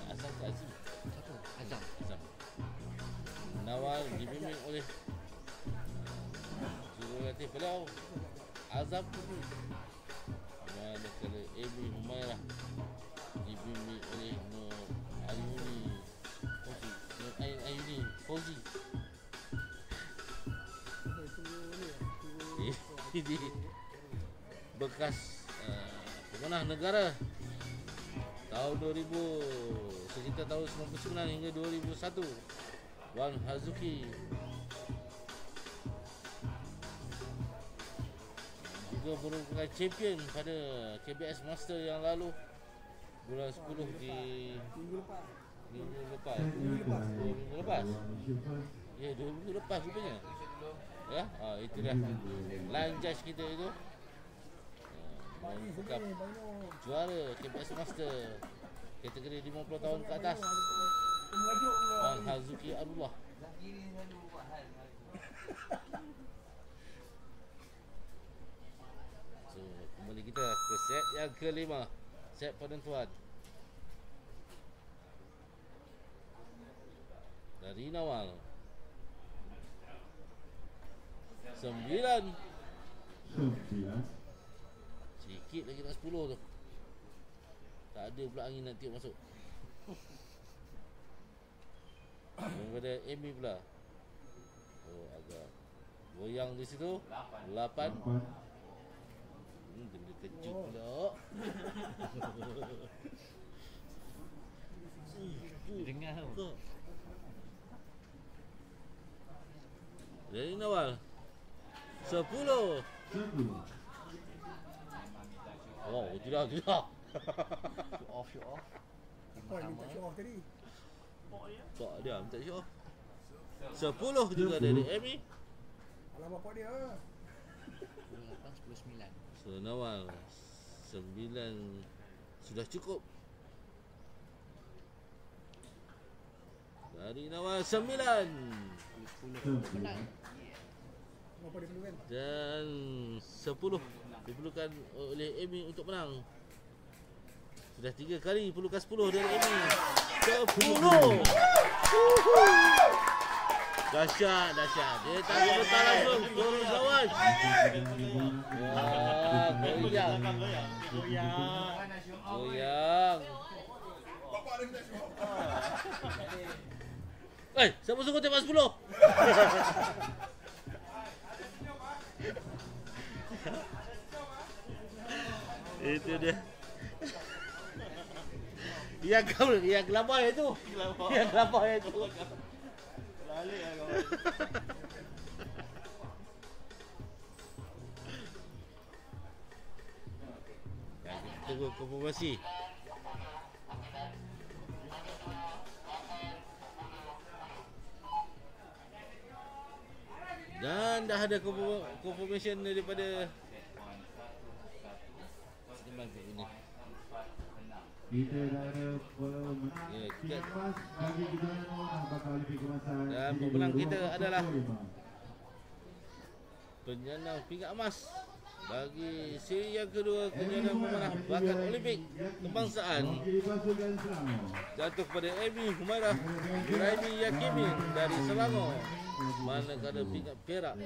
Azam ke Azim? Siapa? Azam. Nawal dibimbing oleh Jurulatih Pelau Azam. Manakala Amy Humairah dibimbing oleh Nur Ayuni Fauzi. Ini bekas pemenang negara tahun 2000, sekitar tahun 99 hingga 2001, Wan Hazuki. Juga merupakan champion pada KBS Master yang lalu bulan 10 di minggu lepas. 2 minggu lepas. Ya, 2 minggu lepas rupanya. Ya, itu dah line judge kita itu. Merupakan juara KBS Master kategori 50 tahun ke atas, Wan Hazuki Abdullah. So, kembali kita ke set yang kelima, set penentuan. Dari Nawal 9. Sikit lagi nak 10 tu. Tak ada pula angin nak tiup masuk. Daripada Amy pula. Oh, agak goyang di situ. 8. Benda kejut pula. Dengar tu. Dari Nawal 10. Oh, tidak. Show off. Apa yang minta show off tadi? Tak dia minta show off. 10 juga dari Amy. Alam bapak dia. 10-8, 10-9. So Nawal 9 sudah cukup. Dari Nawal 9. 10 menang. Apa dia perlukan? Dan 10 diperlukan oleh Amy untuk menang. Sudah 3 kali perlukan 10 dari Amy. 10. Dahsyat. Dia tak betul langsung turun lawan. Wah, goyang. Siapa suruh tembak 10? Itu dia. Yang gelabah itu. Yang gelabah itu. Balik lah kawan. Kita tunggu konfirmasi. Dan dah ada confirmation daripada seniman ini. Kita dah ada pemenang pingat emas bagi kejuaraan bakal Olimpik kemasan. Dan pemenang kita adalah penyandang pingat emas bagi siri yang kedua kejuaraan pemenang bakat Olimpik kebangsaan. Jatuh kepada Amy Humairah Raimi Yakimin dari Selangor. Manakala pingat perak